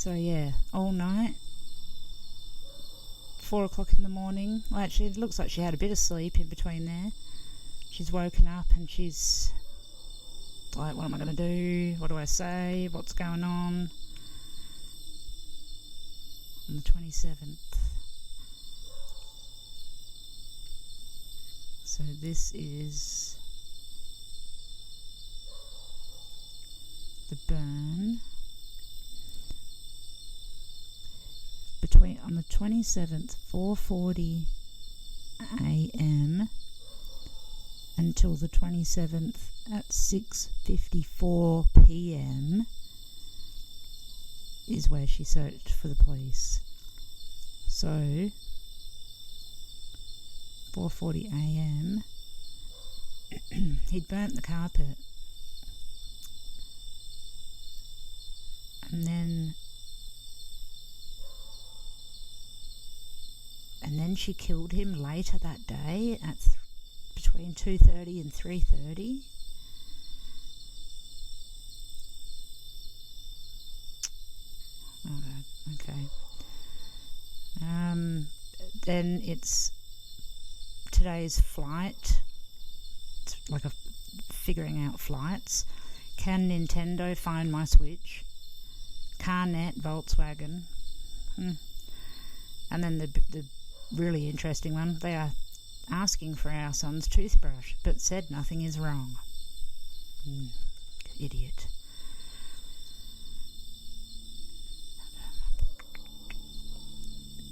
So yeah, all night, 4 o'clock in the morning. Well, actually, it looks like she had a bit of sleep in between there. She's woken up and she's like, what am I going to do? What do I say? What's going on? On the 27th. So this is the burn. On the 27th, 4:40 a.m. until the 27th at 6:54 p.m. is where she searched for the police. So 4:40 a.m. he'd burnt the carpet, and then she killed him later that day at between 2:30 and 3:30. Okay. Then it's today's flight. It's like a figuring out flights. Can Nintendo find my Switch? CarNet, Volkswagen. And then the really interesting one, they are asking for our son's toothbrush, but said nothing is wrong. Idiot.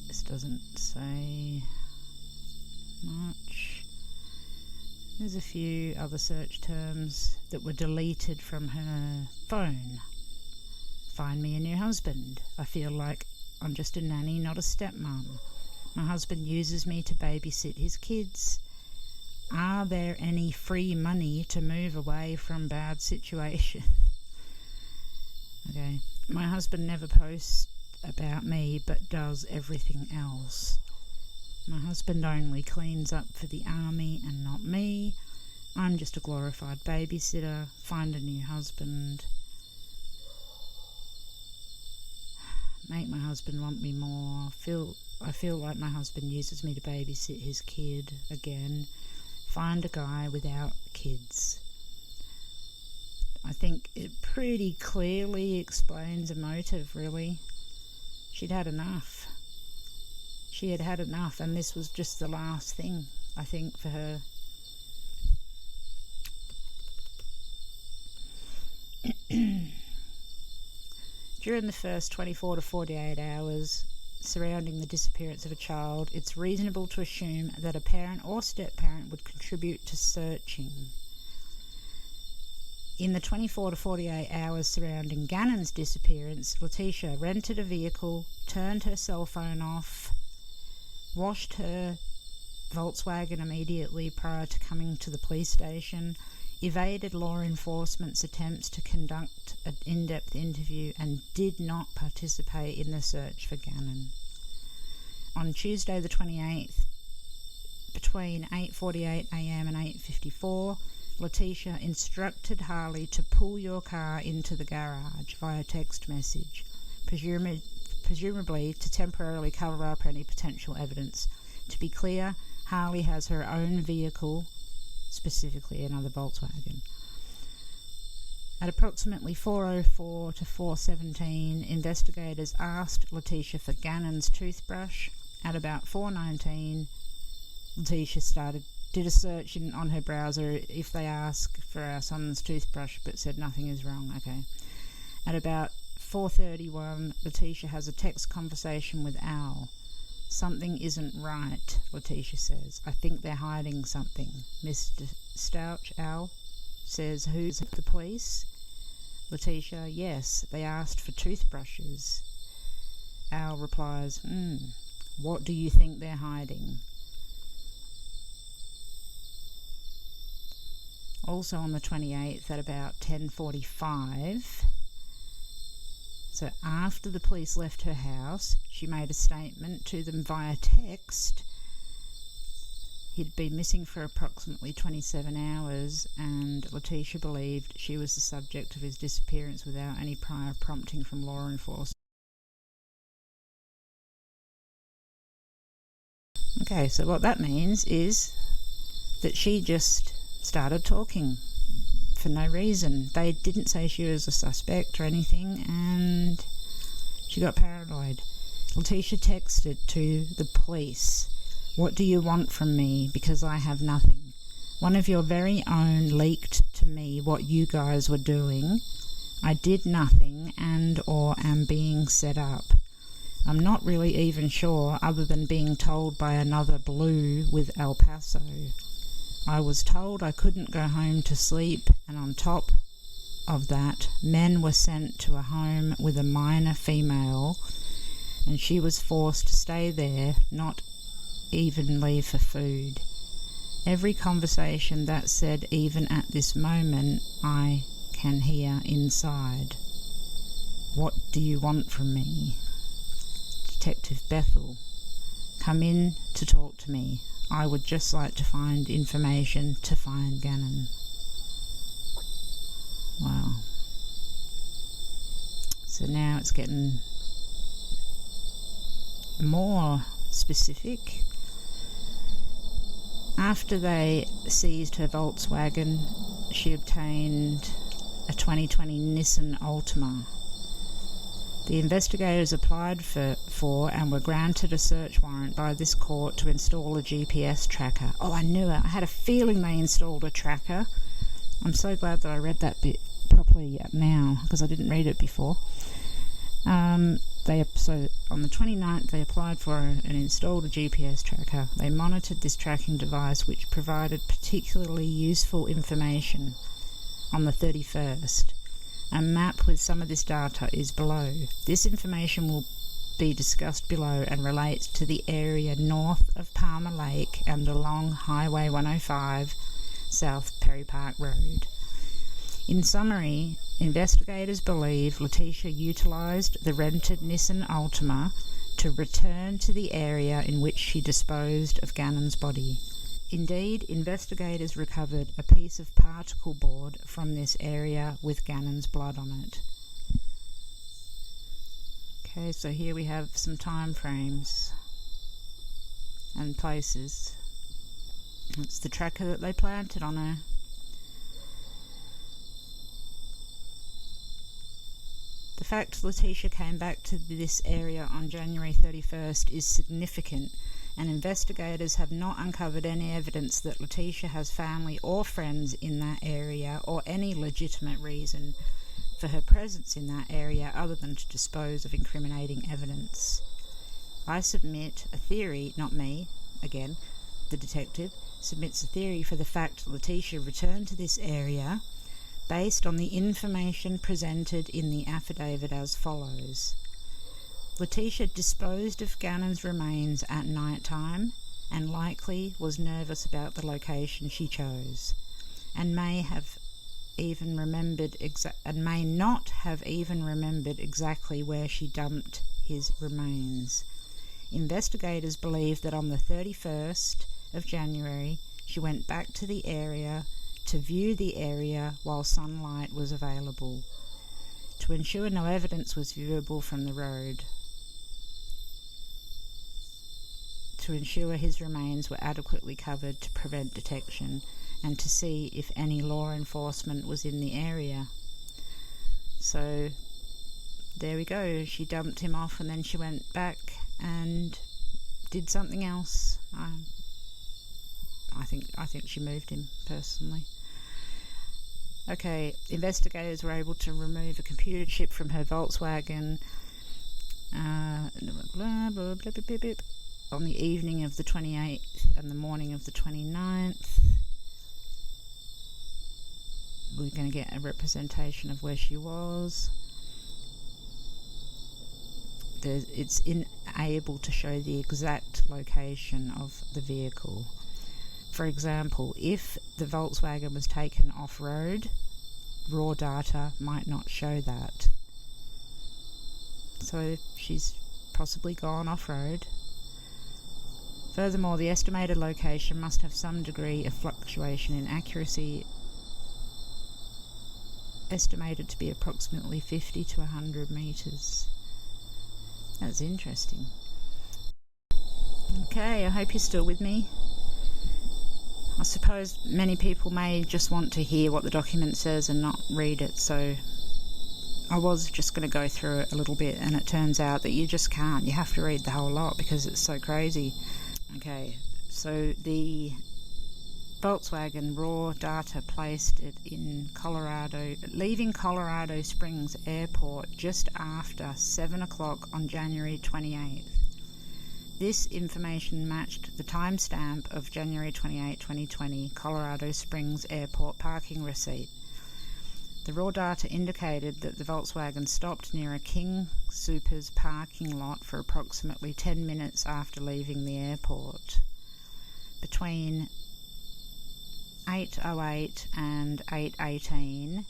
This doesn't say much. There's a few other search terms that were deleted from her phone. Find me a new husband. I feel like I'm just a nanny, not a stepmom. My husband uses me to babysit his kids. Are there any free money to move away from bad situation? Okay. My husband never posts about me but does everything else. My husband only cleans up for the army and not me. I'm just a glorified babysitter. Find a new husband. Make my husband want me more. I feel like my husband uses me to babysit his kid again. Find a guy without kids. I think it pretty clearly explains a motive, really. She'd had enough. She had had enough, and this was just the last thing, I think, for her. During the first 24 to 48 hours surrounding the disappearance of a child, it's reasonable to assume that a parent or step-parent would contribute to searching. In the 24 to 48 hours surrounding Gannon's disappearance, Letecia rented a vehicle, turned her cell phone off, washed her Volkswagen immediately prior to coming to the police station, evaded law enforcement's attempts to conduct an in-depth interview, and did not participate in the search for Gannon. On Tuesday the 28th, between 8:48 a.m. and 8:54, Letecia instructed Harley to pull your car into the garage via text message, presumably to temporarily cover up any potential evidence. To be clear, Harley has her own vehicle, specifically another Volkswagen. At approximately 4:04 to 4:17, investigators asked Letecia for Gannon's toothbrush. At about 4:19, Letecia did a search on her browser if they ask for our son's toothbrush, but said nothing is wrong. Okay. At about 4:31, Letecia has a text conversation with Al. Something isn't right, Letecia says. I think they're hiding something. Mr. Stauch, Al, says, who's the police? Letecia, yes, they asked for toothbrushes. Al replies, what do you think they're hiding? Also on the 28th at about 10:45, so after the police left her house, she made a statement to them via text. He'd been missing for approximately 27 hours, and Letecia believed she was the subject of his disappearance without any prior prompting from law enforcement. Okay, so what that means is that she just started talking for no reason. They didn't say she was a suspect or anything, and she got paranoid. Letecia texted to the police, "What do you want from me? Because I have nothing. One of your very own leaked to me what you guys were doing. I did nothing and or am being set up. I'm not really even sure, other than being told by another blue with El Paso. I was told I couldn't go home to sleep, and on top of that, men were sent to a home with a minor female, and she was forced to stay there, not even leave for food. Every conversation that said, even at this moment, I can hear inside. What do you want from me?" Detective Bethel, "Come in to talk to me. I would just like to find information to find Gannon." Wow. So now it's getting more specific. After they seized her Volkswagen, she obtained a 2020 Nissan Altima. The investigators applied for and were granted a search warrant by this court to install a GPS tracker. Oh, I knew it. I had a feeling they installed a tracker. I'm so glad that I read that bit properly now, because I didn't read it before. So on the 29th, they applied for and installed a GPS tracker. They monitored this tracking device, which provided particularly useful information. On the 31st, a map with some of this data is below. This information will be discussed below and relates to the area north of Palmer Lake and along Highway 105, South Perry Park Road. In summary, investigators believe Letecia utilised the rented Nissan Altima to return to the area in which she disposed of Gannon's body. Indeed, investigators recovered a piece of particle board from this area with Gannon's blood on it. Okay, so here we have some time frames and places. It's the tracker that they planted on her. The fact Letecia came back to this area on January 31st is significant, and investigators have not uncovered any evidence that Letecia has family or friends in that area or any legitimate reason for her presence in that area other than to dispose of incriminating evidence. I submit a theory, not me, again, the detective, submits a theory for the fact Letecia returned to this area based on the information presented in the affidavit as follows. Letecia disposed of Gannon's remains at night time and likely was nervous about the location she chose, and may not have even remembered exactly where she dumped his remains. Investigators believe that on the 31st of January she went back to the area to view the area while sunlight was available, to ensure no evidence was viewable from the road, to ensure his remains were adequately covered to prevent detection, and to see if any law enforcement was in the area. So there we go. She dumped him off and then she went back and did something else. I think she moved him, personally. Okay, investigators were able to remove a computer chip from her Volkswagen on the evening of the 28th and the morning of the 29th. We're going to get a representation of where she was. It's unable to show the exact location of the vehicle. For example, if the Volkswagen was taken off-road, raw data might not show that. So she's possibly gone off-road. Furthermore, the estimated location must have some degree of fluctuation in accuracy, estimated to be approximately 50 to 100 metres. That's interesting. Okay, I hope you're still with me. I suppose many people may just want to hear what the document says and not read it, so I was just going to go through it a little bit, and it turns out that you just can't. You have to read the whole lot because it's so crazy. Okay, so the Volkswagen raw data placed it in Colorado, leaving Colorado Springs Airport just after 7 o'clock on January 28th. This information matched the timestamp of January 28, 2020 Colorado Springs Airport parking receipt. The raw data indicated that the Volkswagen stopped near a King Soopers parking lot for approximately 10 minutes after leaving the airport. Between 8:08 and 8:18,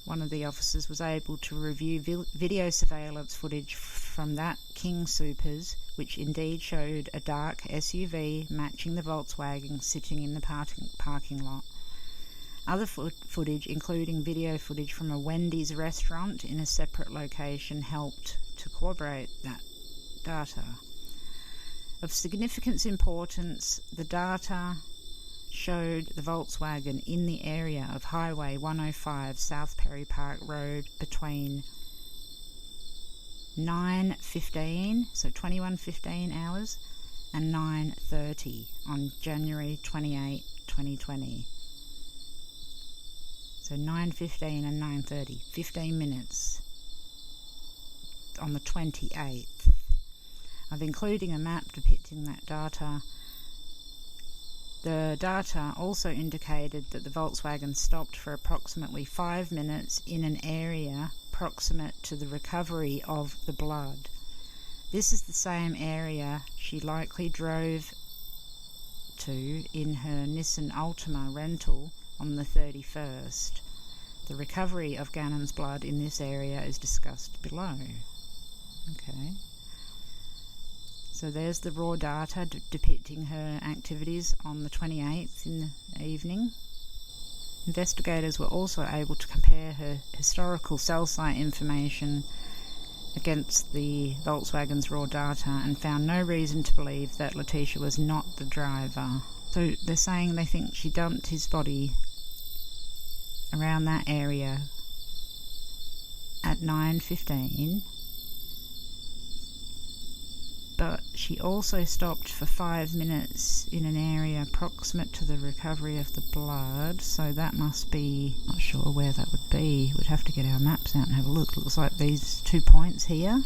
one of the officers was able to review video surveillance footage from that King Soopers, which indeed showed a dark SUV matching the Volkswagen sitting in the parking lot. Other footage, including video footage from a Wendy's restaurant in a separate location, helped to corroborate that data. Of significant importance, the data showed the Volkswagen in the area of Highway 105 South Perry Park Road between 9:15, so 21:15 hours, and 9:30 on January 28, 2020. So 9:15 and 9:30, 15 minutes on the 28th. I've including a map depicting that data. The data also indicated that the Volkswagen stopped for approximately 5 minutes in an area proximate to the recovery of the blood. This is the same area she likely drove to in her Nissan Altima rental on the 31st. The recovery of Gannon's blood in this area is discussed below. Okay. So there's the raw data depicting her activities on the 28th in the evening. Investigators were also able to compare her historical cell site information against the Volkswagen's raw data and found no reason to believe that Letecia was not the driver. So they're saying they think she dumped his body around that area at 9:15. But she also stopped for 5 minutes in an area proximate to the recovery of the blood, so that must be, not sure where that would be. We'd have to get our maps out and have a look. It looks like these 2 points here.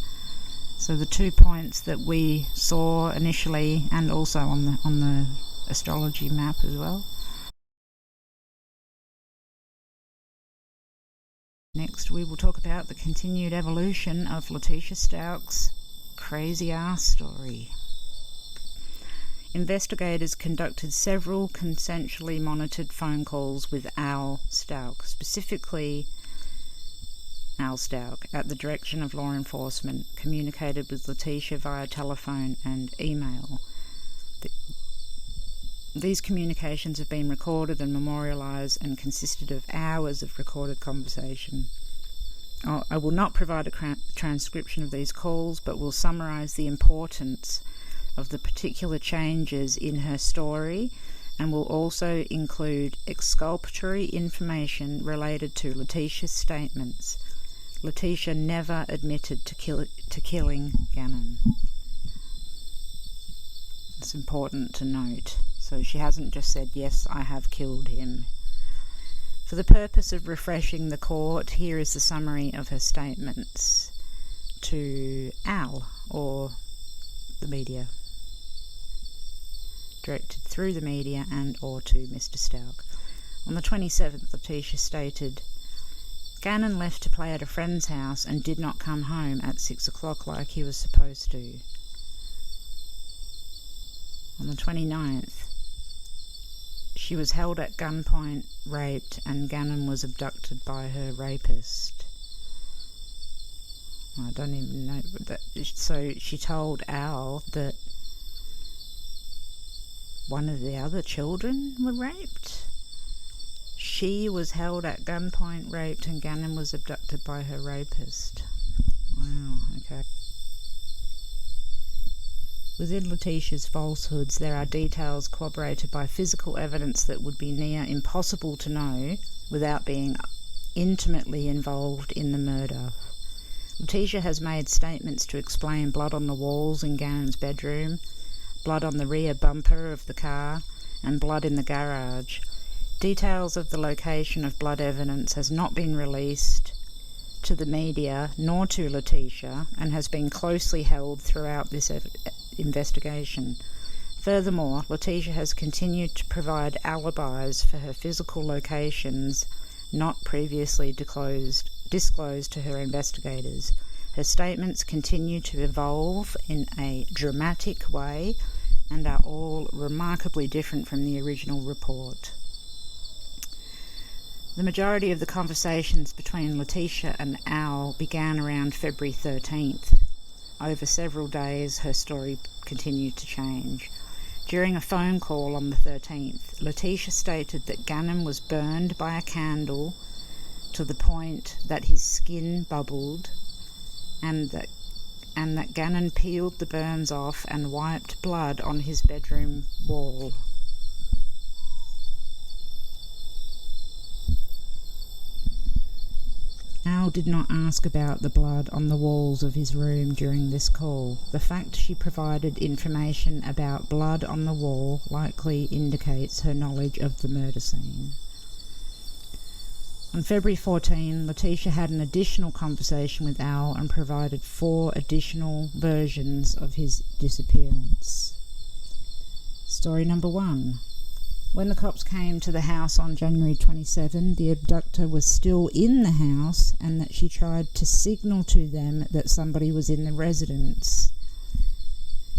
So the 2 points that we saw initially, and also on the Astrology map as well. Next we will talk about the continued evolution of Letecia Stauchs' crazy ass story. Investigators conducted several consensually monitored phone calls with Al Stauch, specifically Al Stauch, at the direction of law enforcement, communicated with Letecia via telephone and email. These communications have been recorded and memorialised and consisted of hours of recorded conversation. I will not provide a transcription of these calls, but will summarise the importance of the particular changes in her story, and will also include exculpatory information related to Letecia's statements. Letecia never admitted to killing Gannon. It's important to note. So she hasn't just said, yes, I have killed him. For the purpose of refreshing the court, here is the summary of her statements to Al, or the media, directed through the media and or to Mr. Stauch. On the 27th, Letecia stated, Gannon left to play at a friend's house and did not come home at 6 o'clock like he was supposed to. On the 29th, she was held at gunpoint, raped, and Gannon was abducted by her rapist. I don't even know that. So she told Al that one of the other children were raped. She was held at gunpoint, raped, and Gannon was abducted by her rapist. Wow, okay. Within Letecia's falsehoods, there are details corroborated by physical evidence that would be near impossible to know without being intimately involved in the murder. Letecia has made statements to explain blood on the walls in Gannon's bedroom, blood on the rear bumper of the car, and blood in the garage. Details of the location of blood evidence has not been released to the media nor to Letecia and has been closely held throughout this investigation. Furthermore, Letecia has continued to provide alibis for her physical locations not previously disclosed to her investigators. Her statements continue to evolve in a dramatic way and are all remarkably different from the original report. The majority of the conversations between Letecia and Al began around February 13th. Over several days, her story continued to change. During a phone call on the 13th, Letecia stated that Gannon was burned by a candle to the point that his skin bubbled, and that Gannon peeled the burns off and wiped blood on his bedroom wall. Al did not ask about the blood on the walls of his room during this call. The fact she provided information about blood on the wall likely indicates her knowledge of the murder scene. On February 14, Letecia had an additional conversation with Al and provided 4 additional versions of his disappearance. Story number 1. When the cops came to the house on January 27, the abductor was still in the house and that she tried to signal to them that somebody was in the residence.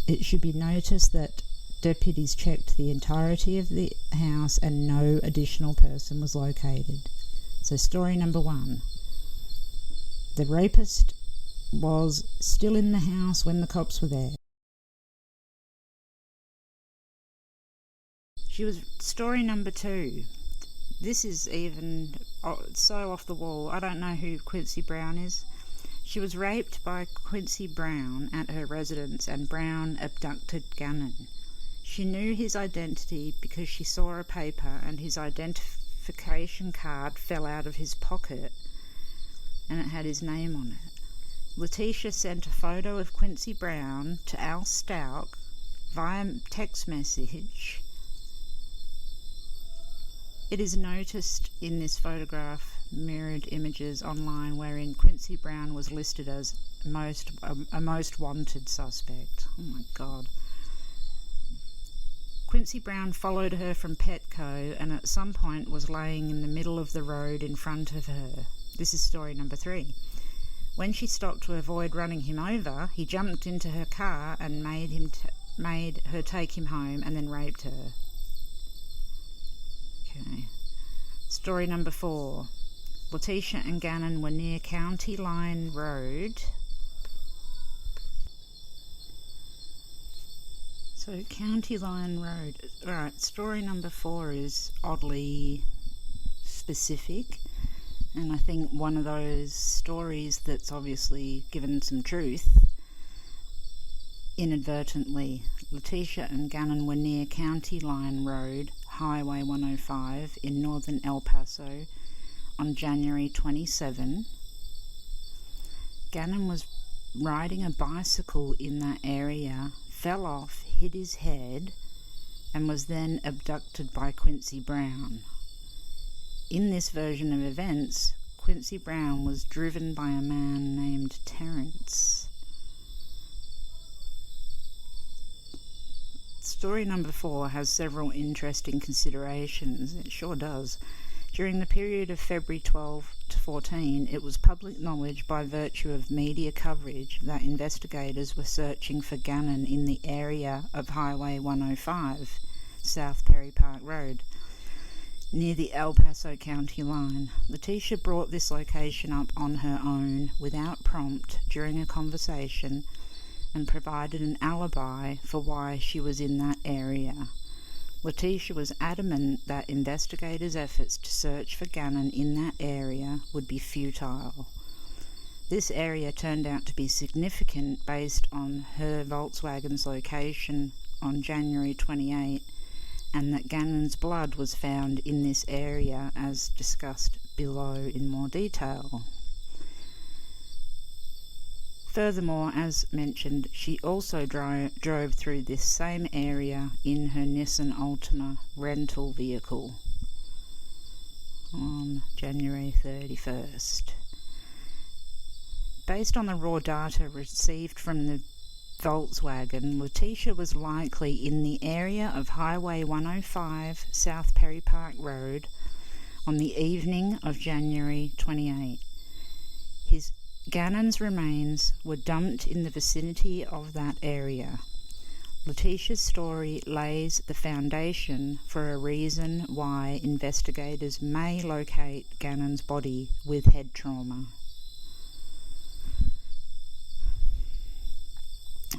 It should be noticed that deputies checked the entirety of the house and no additional person was located. So story number 1. The rapist was still in the house when the cops were there. Story number 2. This is even so off the wall. I don't know who Quincy Brown is. She was raped by Quincy Brown at her residence and Brown abducted Gannon. She knew his identity because she saw a paper and his identification card fell out of his pocket and it had his name on it. Letecia sent a photo of Quincy Brown to Al Stauch via text message. It is noticed in this photograph mirrored images online wherein Quincy Brown was listed as a most wanted suspect. Oh my God. Quincy Brown followed her from Petco and at some point was laying in the middle of the road in front of her. This is story number 3. When she stopped to avoid running him over, he jumped into her car and made her take him home and then raped her. Okay. Story number 4. Letecia and Gannon were near County Line Road. So County Line Road. Right, story number 4 is oddly specific, and I think one of those stories that's obviously given some truth inadvertently. Letecia and Gannon were near County Line Road, Highway 105 in northern El Paso on January 27. Gannon was riding a bicycle in that area, fell off, hit his head, and was then abducted by Quincy Brown. In this version of events, Quincy Brown was driven by a man named Terrence. Story number 4 has several interesting considerations. It sure does. During the period of February 12 to 14, it was public knowledge by virtue of media coverage that investigators were searching for Gannon in the area of Highway 105, South Perry Park Road, near the El Paso County line. Letecia brought this location up on her own without prompt during a conversation and provided an alibi for why she was in that area. Letecia was adamant that investigators' efforts to search for Gannon in that area would be futile. This area turned out to be significant based on her Volkswagen's location on January 28, and that Gannon's blood was found in this area, as discussed below in more detail. Furthermore, as mentioned, she also drove through this same area in her Nissan Altima rental vehicle on January 31st. Based on the raw data received from the Volkswagen, Letecia was likely in the area of Highway 105 South Perry Park Road on the evening of January 28. Gannon's remains were dumped in the vicinity of that area. Letecia's story lays the foundation for a reason why investigators may locate Gannon's body with head trauma.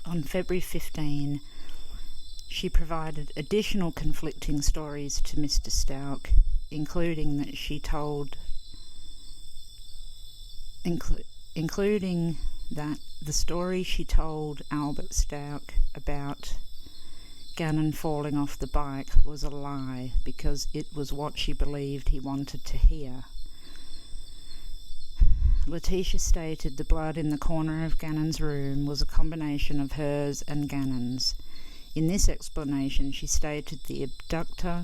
On February 15, she provided additional conflicting stories to Mr. Stauch, including that she told including that the story she told Albert Stauch about Gannon falling off the bike was a lie because it was what she believed he wanted to hear. Letecia stated the blood in the corner of Gannon's room was a combination of hers and Gannon's. In this explanation, she stated the abductor...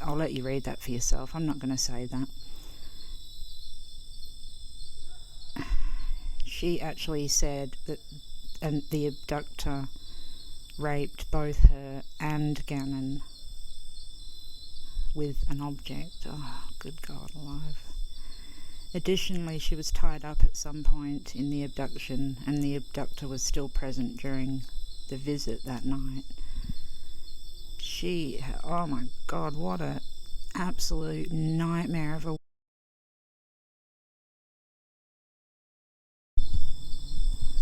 I'll let you read that for yourself. I'm not going to say that. She actually said that the abductor raped both her and Gannon with an object. Oh, good God alive. Additionally, she was tied up at some point in the abduction, and the abductor was still present during the visit that night. Oh my God, what an absolute nightmare of a...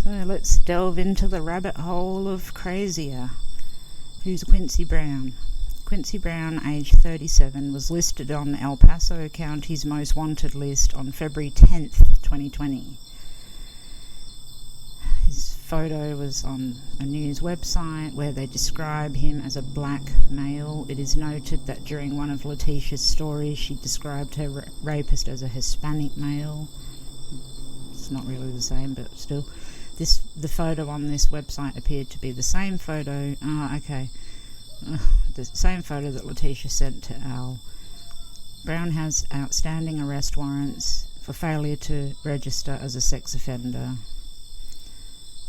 So let's delve into the rabbit hole of crazier. Who's Quincy Brown? Quincy Brown, age 37, was listed on El Paso County's most wanted list on February 10th, 2020. His photo was on a news website where they describe him as a black male. It is noted that during one of Letecia's stories, she described her rapist as a Hispanic male. It's not really the same, but still. The photo on this website appeared to be the same photo. The same photo that Letecia sent to Al. Brown has outstanding arrest warrants for failure to register as a sex offender.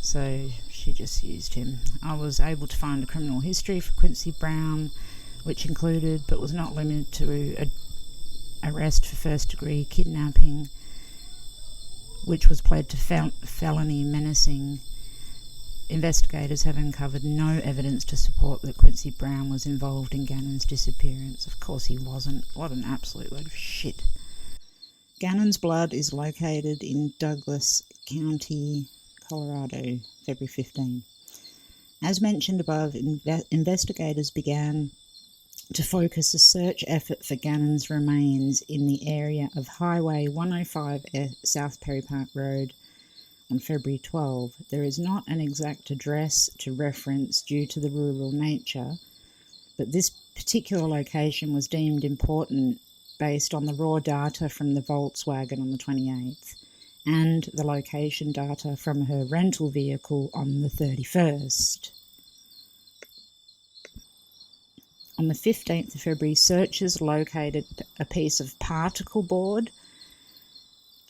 So she just used him. I was able to find a criminal history for Quincy Brown, which included, but was not limited to, arrest for first-degree kidnapping, which was pled to felony menacing. Investigators have uncovered no evidence to support that Quincy Brown was involved in Gannon's disappearance. Of course he wasn't. What an absolute load of shit. Gannon's blood is located in Douglas County, Colorado, February 15. As mentioned above, investigators began to focus a search effort for Gannon's remains in the area of Highway 105 South Perry Park Road on February 12. There is not an exact address to reference due to the rural nature, but this particular location was deemed important based on the raw data from the Volkswagen on the 28th and the location data from her rental vehicle on the 31st. On the 15th of February, searchers located a piece of particle board.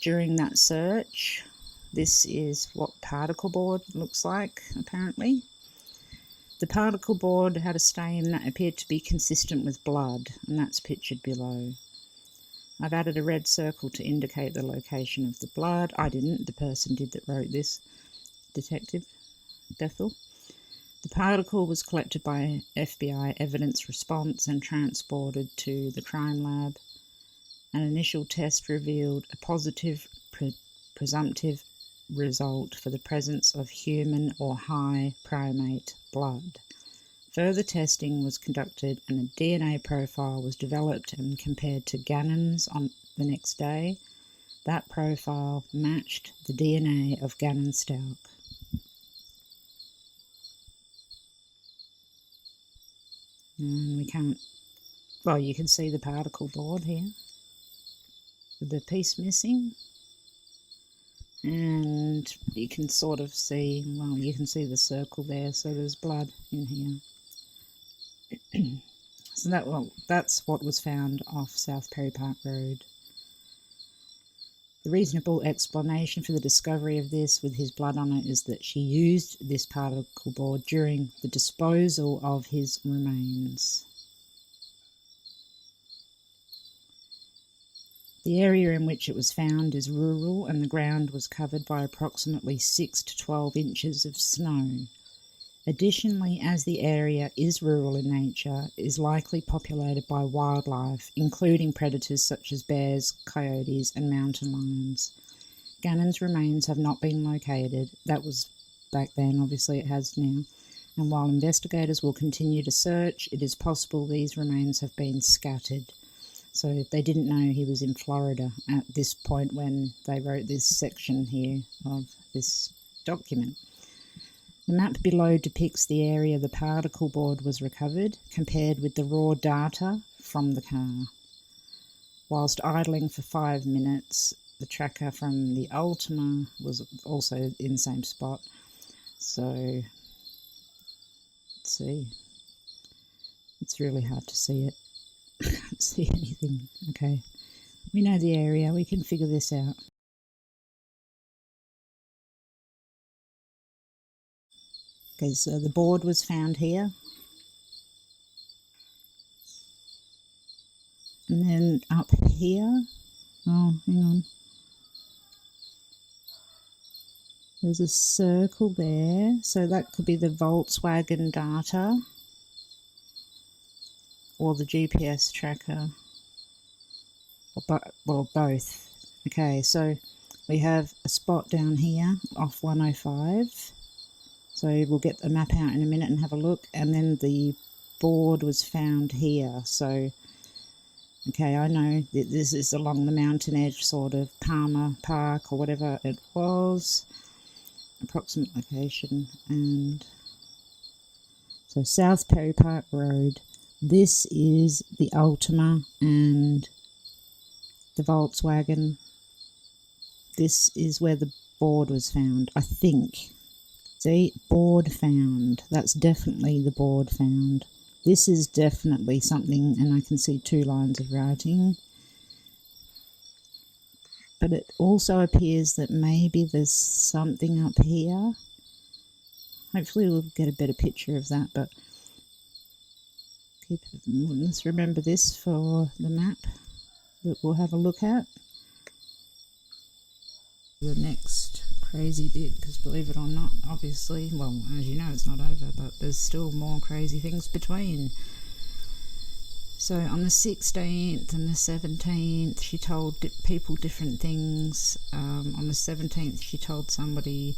During that search, this is what particle board looks like, apparently. The particle board had a stain that appeared to be consistent with blood, and that's pictured below. I've added a red circle to indicate the location of the blood. I didn't, the person did that wrote this, Detective Bethel. The particle was collected by FBI Evidence Response and transported to the crime lab. An initial test revealed a positive presumptive result for the presence of human or high primate blood. Further testing was conducted and a DNA profile was developed and compared to Gannon's on the next day. that profile matched the DNA of Gannon Stauch. And we can't, well, you can see the particle board here with the piece missing. And you can sort of see, well, you can see the circle there, so there's blood in here. So that's what was found off South Perry Park Road. The reasonable explanation for the discovery of this with his blood on it is that she used this particle board during the disposal of his remains. The area in which it was found is rural, and the ground was covered by approximately 6 to 12 inches of snow. Additionally, as the area is rural in nature, it is likely populated by wildlife, including predators such as bears, coyotes, and mountain lions. Gannon's remains have not been located. That was back then, obviously it has now. And while investigators will continue to search, it is possible these remains have been scattered. So they didn't know he was in Florida at this point when they wrote this section here of this document. The map below depicts the area the particle board was recovered, compared with the raw data from the car. Whilst idling for 5 minutes, the tracker from the Ultima was also in the same spot. So, let's see. It's really hard to see it. I can't see anything. Okay, we know the area, we can figure this out. Okay, so the board was found here. And then up here, oh, hang on. There's a circle there, so that could be the Volkswagen data or the GPS tracker, or both. Okay, so we have a spot down here off 105. So we'll get the map out in a minute and have a look. And then the board was found here. So, okay, I know that this is along the mountain edge, sort of Palmer Park or whatever it was. Approximate location. And so South Perry Park Road. This is the Ultima and the Volkswagen. This is where the board was found, I think. See, board found. That's definitely the board found. This is definitely something, and I can see 2 lines of writing. But it also appears that maybe there's something up here. Hopefully we'll get a better picture of that, but let's remember this for the map that we'll have a look at. The next crazy bit, because believe it or not, obviously, well, as you know, it's not over, but there's still more crazy things between. So on the 16th and the 17th, she told people different things. On the 17th, she told somebody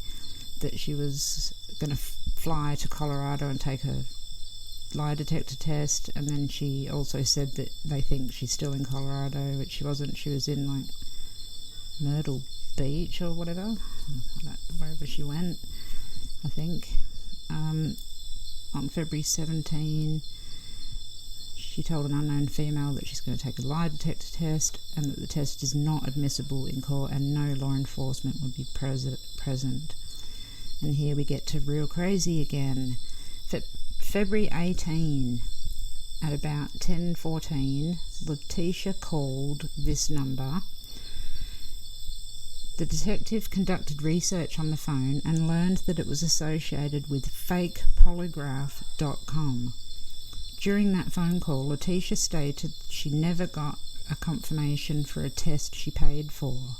that she was going to fly to Colorado and take a lie detector test, and then she also said that they think she's still in Colorado, which she wasn't. She was in, like, Myrtle Beach or whatever, wherever she went, I think. On February 17, she told an unknown female that she's going to take a lie detector test and that the test is not admissible in court and no law enforcement would be present. And here we get to real crazy again. February 18, at about 10:14, Letecia called this number. The detective conducted research on the phone and learned that it was associated with FakePolygraph.com. During that phone call, Letecia stated she never got a confirmation for a test she paid for.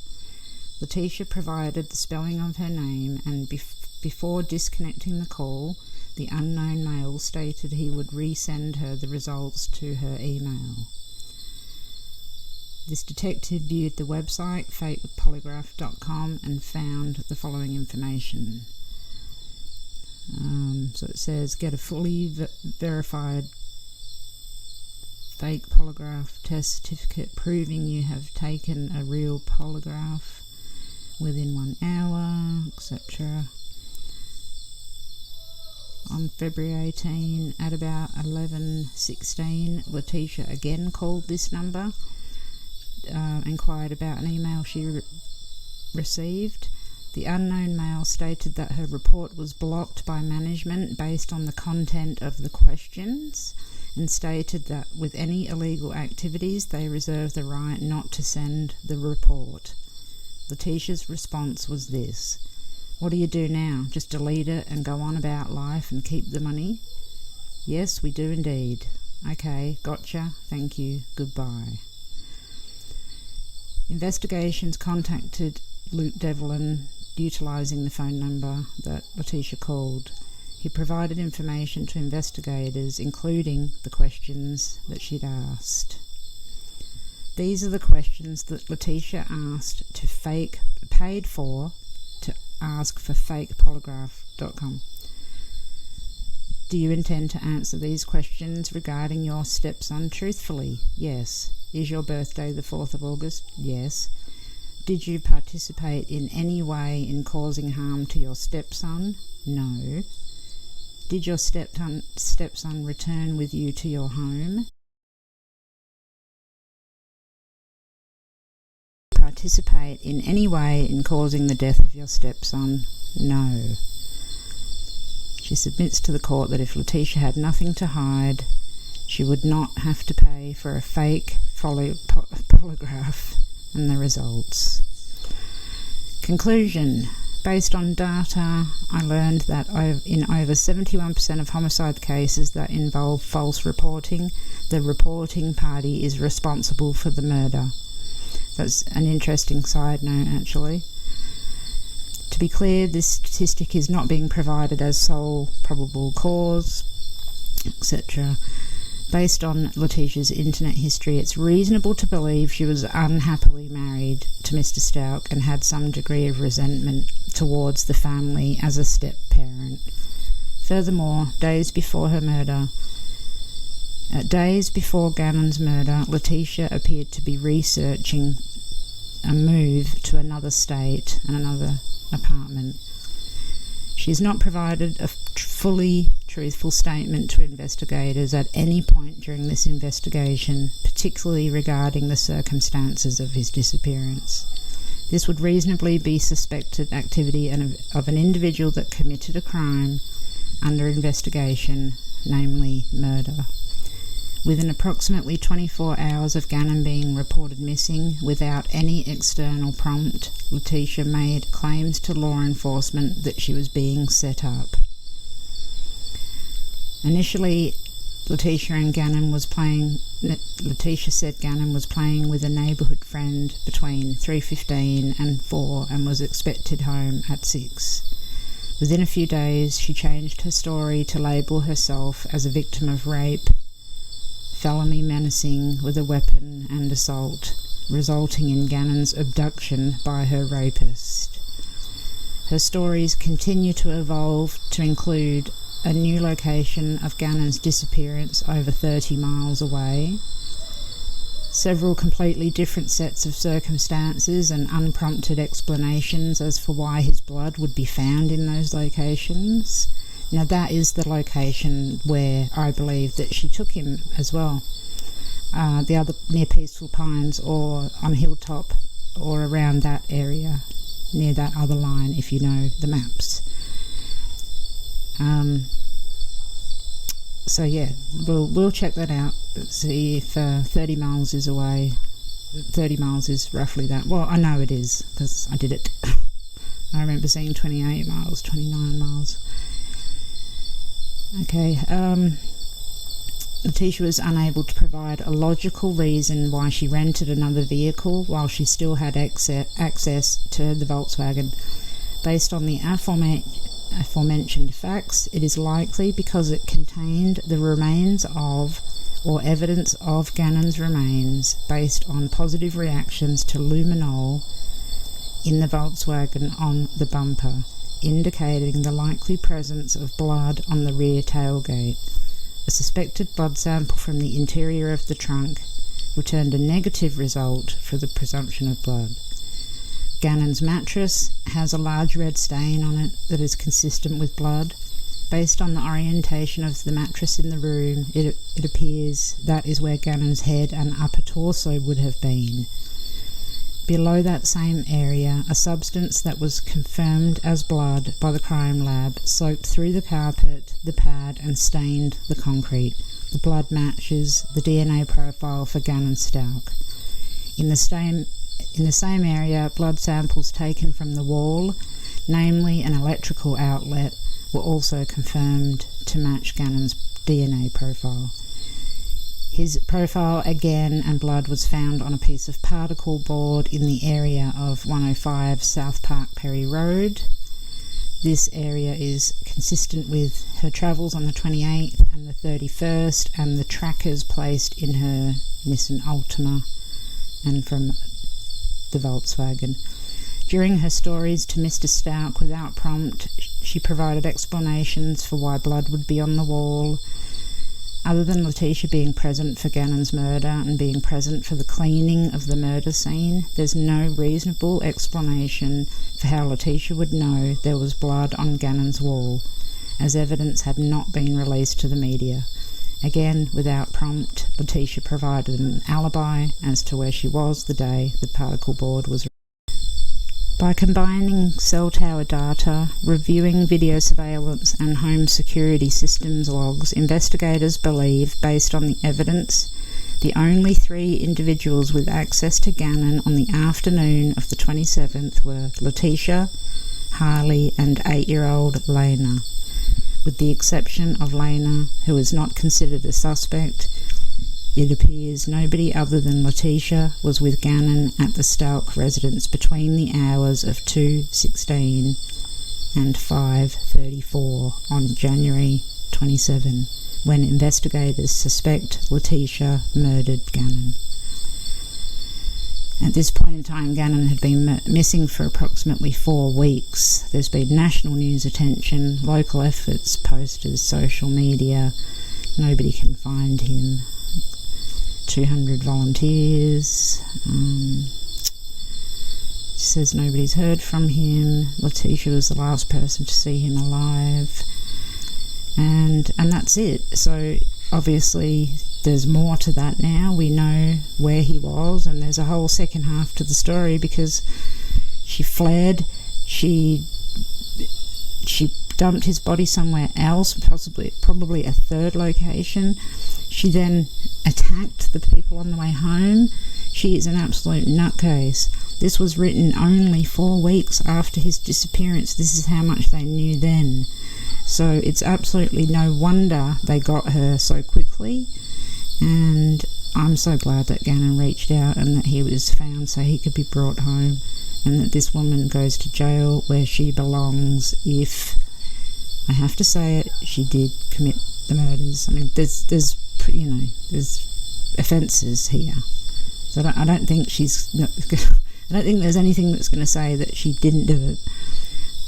Letecia provided the spelling of her name, and before disconnecting the call, the unknown male stated he would resend her the results to her email. This detective viewed the website fakepolygraph.com and found the following information. So it says, get a fully verified fake polygraph test certificate proving you have taken a real polygraph within 1 hour, etc. On February 18, at about 11:16, Letecia again called this number, inquired about an email she received. The unknown male stated that her report was blocked by management based on the content of the questions, and stated that with any illegal activities they reserve the right not to send the report. Letecia's response was this: "What do you do now? Just delete it and go on about life and keep the money?" "Yes, we do indeed." "Okay, gotcha, thank you, goodbye." Investigations contacted Luke Devlin utilising the phone number that Letecia called. He provided information to investigators, including the questions that she'd asked. These are the questions that Letecia asked paid for to ask for fakepolygraph.com. "Do you intend to answer these questions regarding your stepson truthfully?" "Yes." "Is your birthday the 4th of August?" "Yes." "Did you participate in any way in causing harm to your stepson?" "No." "Did your stepson return with you to your home?" "Participate in any way in causing the death of your stepson?" "No." She submits to the court that if Letecia had nothing to hide, she would not have to pay for a fake polygraph and the results. Conclusion. Based on data, I learned that in over 71% of homicide cases that involve false reporting, the reporting party is responsible for the murder. That's an interesting side note, actually. To be clear, this statistic is not being provided as sole probable cause, etc. Based on Letecia's internet history, it's reasonable to believe she was unhappily married to Mr. Stauch and had some degree of resentment towards the family as a step-parent. Furthermore, days before Gannon's murder, Letecia appeared to be researching a move to another state and another apartment. She has not provided a fully truthful statement to investigators at any point during this investigation, particularly regarding the circumstances of his disappearance. This would reasonably be suspected activity of an individual that committed a crime under investigation, namely murder. Within approximately 24 hours of Gannon being reported missing, without any external prompt, Letecia made claims to law enforcement that she was being set up. Initially, Letecia said Gannon was playing with a neighbourhood friend between 3:15 and 4 and was expected home at 6. Within a few days, she changed her story to label herself as a victim of rape, felony menacing with a weapon and assault, resulting in Gannon's abduction by her rapist. Her stories continue to evolve to include a new location of Gannon's disappearance over 30 miles away, several completely different sets of circumstances and unprompted explanations as for why his blood would be found in those locations. Now that is the location where I believe that she took him as well. The other near Peaceful Pines or on Hilltop or around that area, near that other line if you know the maps. So yeah, we'll check that out, see if 30 miles is away. 30 miles is roughly that. Well, I know it is because I did it. I remember seeing 28 miles, 29 miles. Okay, Letecia was unable to provide a logical reason why she rented another vehicle while she still had access to the Volkswagen. Based on the aforementioned facts, it is likely because it contained the remains of or evidence of Gannon's remains based on positive reactions to luminol in the Volkswagen on the bumper, indicating the likely presence of blood on the rear tailgate. a suspected blood sample from the interior of the trunk returned a negative result for the presumption of blood. Gannon's mattress has a large red stain on it that is consistent with blood. Based on the orientation of the mattress in the room, it appears that is where Gannon's head and upper torso would have been. Below that same area, a substance that was confirmed as blood by the crime lab soaked through the carpet, the pad, and stained the concrete. The blood matches the DNA profile for Gannon Stauch. In the same area, blood samples taken from the wall, namely an electrical outlet, were also confirmed to match Gannon's DNA profile. His profile again and blood was found on a piece of particle board in the area of 105 South Park Perry Road. This area is consistent with her travels on the 28th and the 31st and the trackers placed in her Nissan Altima and from the Volkswagen. During her stories to Mr. Stauch without prompt, she provided explanations for why blood would be on the wall. Other than Letecia being present for Gannon's murder and being present for the cleaning of the murder scene, there's no reasonable explanation for how Letecia would know there was blood on Gannon's wall, as evidence had not been released to the media. Again, without prompt, Letecia provided an alibi as to where she was the day the particle board was. By combining cell tower data, reviewing video surveillance and home security systems logs, investigators believe, based on the evidence, the only 3 individuals with access to Gannon on the afternoon of the 27th were Letecia, Harley and 8-year-old Lena. With the exception of Lena, who is not considered a suspect, it appears nobody other than Letecia was with Gannon at the Stauch residence between the hours of 2:16 and 5:34 on January 27, when investigators suspect Letecia murdered Gannon. At this point in time, Gannon had been missing for approximately 4 weeks. There's been national news attention, local efforts, posters, social media. Nobody can find him. 200 volunteers. Says nobody's heard from him. Letecia was the last person to see him alive. And that's it. So obviously there's more to that now. We know where he was, and there's a whole second half to the story because she fled. She dumped his body somewhere else, probably a third location. She then attacked the people on the way home. She is an absolute nutcase. This was written only 4 weeks after his disappearance. This is how much they knew then. So it's absolutely no wonder they got her so quickly. And I'm so glad that Gannon reached out and that he was found so he could be brought home, and that this woman goes to jail where she belongs. If I have to say it, she did commit the murders. I mean, there's offences here. So I don't think I don't think there's anything that's going to say that she didn't do it.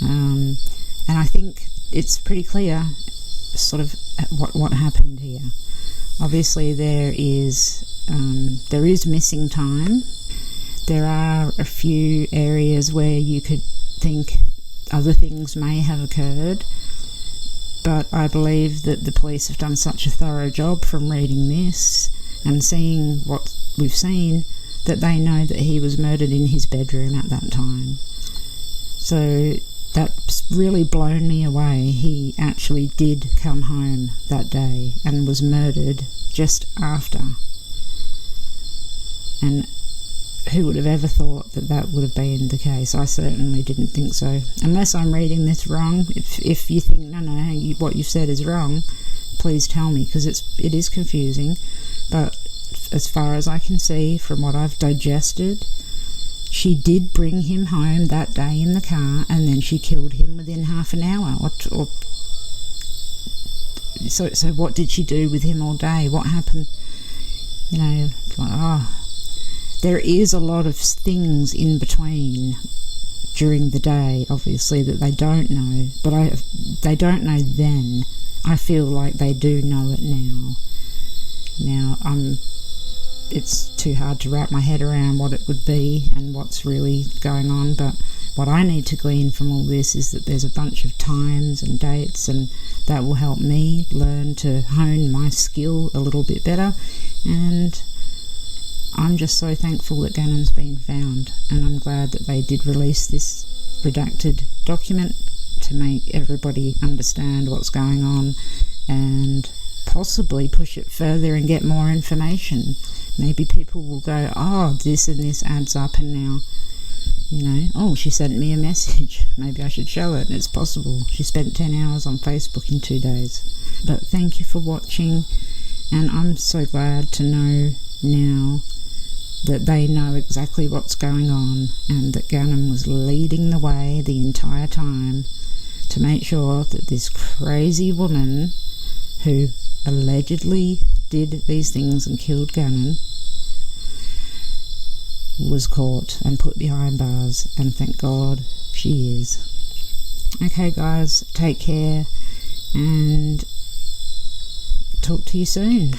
And I think it's pretty clear sort of what happened here. Obviously there is missing time. There are a few areas where you could think other things may have occurred, but I believe that the police have done such a thorough job from reading this and seeing what we've seen that they know that he was murdered in his bedroom at that time. So that's really blown me away. He actually did come home that day and was murdered just after. And who would have ever thought that that would have been the case? I certainly didn't think so. Unless I'm reading this wrong. If you think, no, what you've said is wrong, please tell me, because it is confusing. But as far as I can see from what I've digested, she did bring him home that day in the car, and then she killed him within half an hour. So what did she do with him all day? What happened? There is a lot of things in between during the day, obviously, that they don't know. But they don't know then. I feel like they do know it now. Now, it's too hard to wrap my head around what it would be and what's really going on, but what I need to glean from all this is that there's a bunch of times and dates, and that will help me learn to hone my skill a little bit better. And I'm just so thankful that Gannon's been found, and I'm glad that they did release this redacted document to make everybody understand what's going on and possibly push it further and get more information. Maybe people will go, oh, this and this adds up, and now, oh, she sent me a message. Maybe I should show it. It's possible. She spent 10 hours on Facebook in 2 days. But thank you for watching, and I'm so glad to know now that they know exactly what's going on, and that Gannon was leading the way the entire time to make sure that this crazy woman who allegedly did these things and killed Gannon was caught and put behind bars, and thank God she is. Okay guys, take care and talk to you soon.